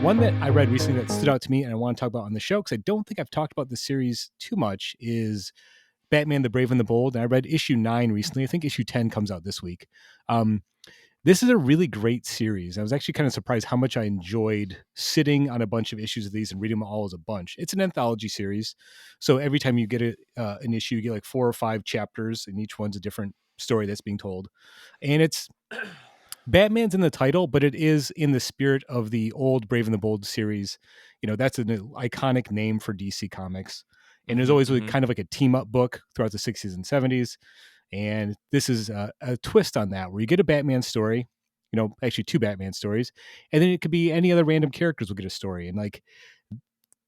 one that I read recently that stood out to me and I want to talk about on the show, because I don't think I've talked about the series too much, is Batman the Brave and the Bold. And I read issue 9 recently. I think issue 10 comes out this week. This is a really great series. I was actually kind of surprised how much I enjoyed sitting on a bunch of issues of these and reading them all as a bunch. It's an anthology series. So every time you get an issue, you get like 4 or 5 chapters, and each one's a different story that's being told. And it's Batman's in the title, but it is in the spirit of the old Brave and the Bold series. You know, that's an iconic name for DC Comics. And there's always kind of like a team up book throughout the 60s and 70s. And this is a twist on that, where you get a Batman story, you know, actually 2 Batman stories, and then it could be any other random characters will get a story. And like,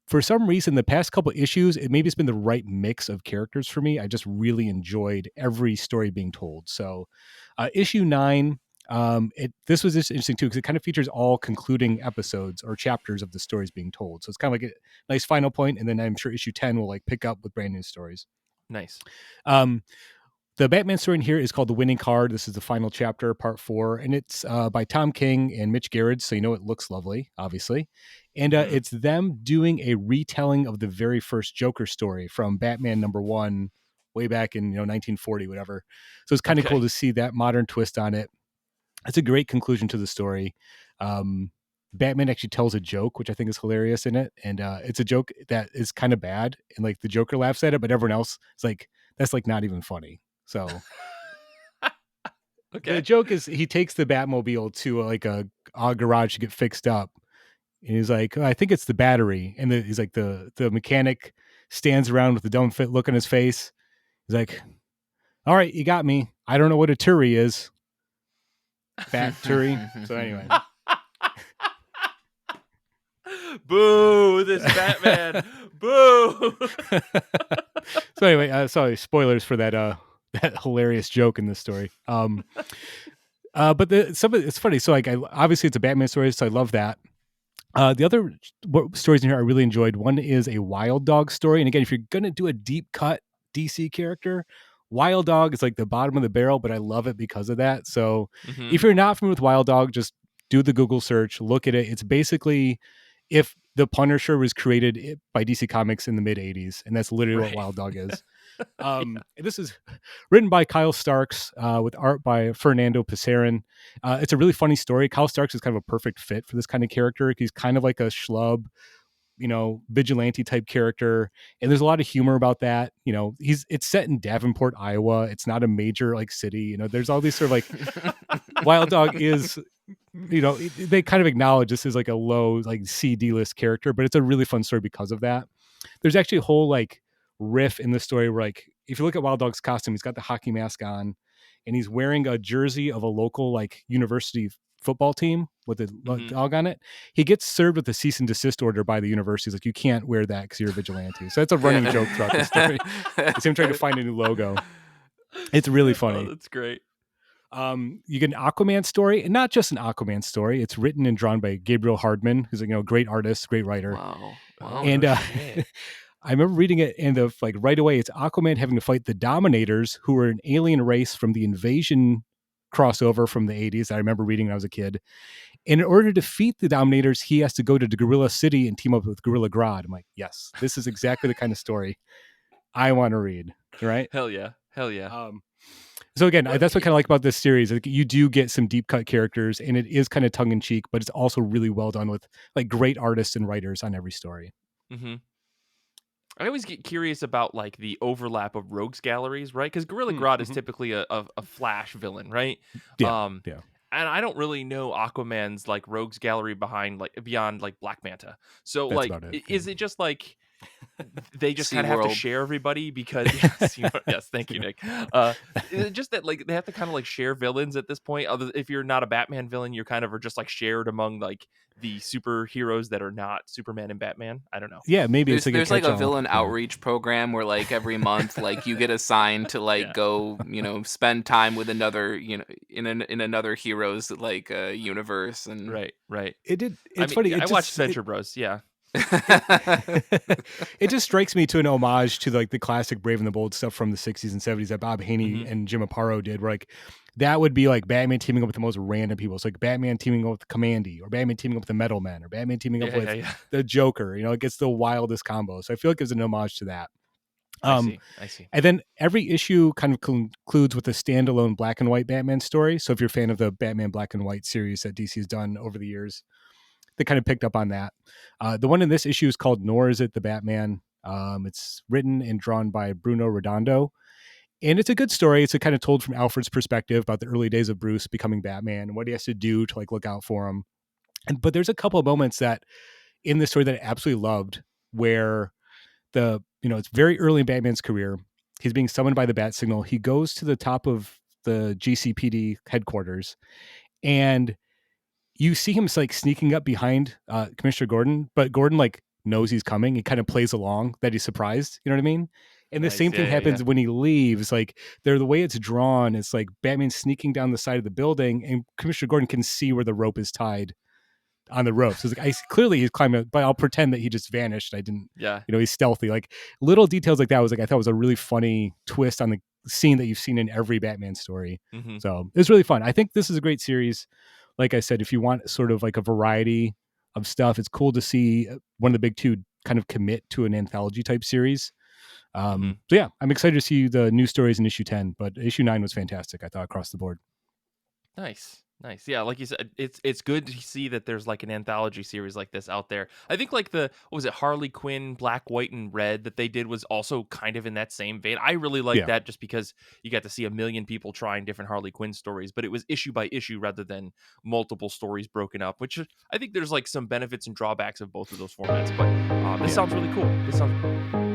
for some reason, the past couple issues, it's been the right mix of characters for me. I just really enjoyed every story being told. So issue 9, this was just interesting too, because it kind of features all concluding episodes or chapters of the stories being told. So it's kind of like a nice final point, and then I'm sure issue 10 will like pick up with brand new stories. Nice. The Batman story in here is called The Winning Card. This is the final chapter, part 4, and it's by Tom King and Mitch Gerrard, so you know it looks lovely, obviously. And it's them doing a retelling of the very first Joker story from Batman #1 way back in 1940, whatever. So it's kind of cool to see that modern twist on it. It's a great conclusion to the story. Batman actually tells a joke, which I think is hilarious in it, and it's a joke that is kind of bad, and like the Joker laughs at it, but everyone else is like, that's like not even funny. So the joke is he takes the Batmobile to like a garage to get fixed up, and he's like, I think it's the battery, and he's like, the mechanic stands around with a dumb fit look on his face. He's like, all right, you got me. I don't know what a Turi is. Bat Turi. So anyway. Boo, this Batman. Boo. So anyway, sorry, spoilers for that hilarious joke in this story. But it's funny. So like, obviously it's a Batman story, so I love that. The other stories in here I really enjoyed. One is a Wild Dog story, and again, if you're gonna do a deep cut DC character, Wild Dog is like the bottom of the barrel, but I love it because of that. So if you're not familiar with Wild Dog, just do the Google search, look at it. It's basically if the Punisher was created by DC Comics in the mid 80s, and that's literally what Wild Dog is. This is written by Kyle Starks with art by Fernando Pescerin. It's a really funny story. Kyle Starks is kind of a perfect fit for this kind of character. He's kind of like a schlub, vigilante type character, and there's a lot of humor about that. It's set in Davenport, Iowa. It's not a major like city. There's all these sort of like Wild Dog is, they kind of acknowledge this is like a low like C-D list character, but it's a really fun story because of that. There's actually a whole like riff in the story where, like, if you look at Wild Dog's costume, he's got the hockey mask on, and he's wearing a jersey of a local like university football team with a dog on it. He gets served with a cease and desist order by the university. He's like, you can't wear that because you're a vigilante. So that's a running joke throughout the story. It's him trying to find a new logo. It's really funny. Oh, that's great. You get an Aquaman story, and not just an Aquaman story. It's written and drawn by Gabriel Hardman, who's a great artist, great writer. Wow. And I remember reading it, and like right away, it's Aquaman having to fight the Dominators, who were an alien race from the Invasion crossover from the 80s. I remember reading when I was a kid. And in order to defeat the Dominators, he has to go to the Gorilla City and team up with Gorilla Grodd. I'm like, yes, this is exactly the kind of story I want to read. Right? Hell yeah. So again, that's what I kind of like about this series. Like, you do get some deep cut characters, and it is kind of tongue in cheek, but it's also really well done with like great artists and writers on every story. Mm-hmm. I always get curious about like the overlap of rogues galleries, right? Because Gorilla Grodd is typically a Flash villain, right? Yeah. And I don't really know Aquaman's like rogues gallery beyond like Black Manta. So that's like, is it just like they just kind of have to share everybody because yes, thank you, Nick. Is it just that like they have to kind of like share villains at this point? Other if you're not a Batman villain, you're kind of are just like shared among like the superheroes that are not Superman and Batman. I don't know. Yeah, maybe there's like a villain outreach program where like every month like you get assigned to like go spend time with another in another hero's like universe and right. It's funny. I watched Venture Bros. Yeah. It just strikes me to an homage to like the classic Brave and the Bold stuff from the 60s and 70s that Bob Haney and Jim Aparo did, where like that would be like Batman teaming up with the most random people. It's like Batman teaming up with Commandy, or Batman teaming up with the Metal Men, or Batman teaming up with the Joker. You know, it gets the wildest combo. So I feel like it's an homage to that. I see. And then every issue kind of concludes with a standalone black and white Batman story. So if you're a fan of the Batman black and white series that DC has done over the years, they kind of picked up on that. The one in this issue is called Nor Is It the Batman. It's written and drawn by Bruno Redondo. And it's a good story. It's a kind of told from Alfred's perspective about the early days of Bruce becoming Batman and what he has to do to like look out for him. But there's a couple of moments that in this story that I absolutely loved, where it's very early in Batman's career. He's being summoned by the bat signal. He goes to the top of the GCPD headquarters, and you see him like sneaking up behind Commissioner Gordon, but Gordon like knows he's coming. He kind of plays along that he's surprised. You know what I mean? And the same thing happens when he leaves. Like the way it's drawn, it's like Batman sneaking down the side of the building, and Commissioner Gordon can see where the rope is tied on the rope. So it's like clearly he's climbing, but I'll pretend that he just vanished. I didn't. Yeah. He's stealthy. Like little details like that was like I thought was a really funny twist on the scene that you've seen in every Batman story. So it was really fun. I think this is a great series. Like I said, if you want sort of like a variety of stuff, it's cool to see one of the big two kind of commit to an anthology type series. So yeah, I'm excited to see the new stories in issue 10, but issue 9 was fantastic, I thought, across the board. Nice. Yeah, like you said, it's good to see that there's like an anthology series like this out there. I think like what was it, Harley Quinn, Black, White, and Red that they did was also kind of in that same vein. I really like that just because you got to see a million people trying different Harley Quinn stories, but it was issue by issue rather than multiple stories broken up, which I think there's like some benefits and drawbacks of both of those formats. But this sounds really cool.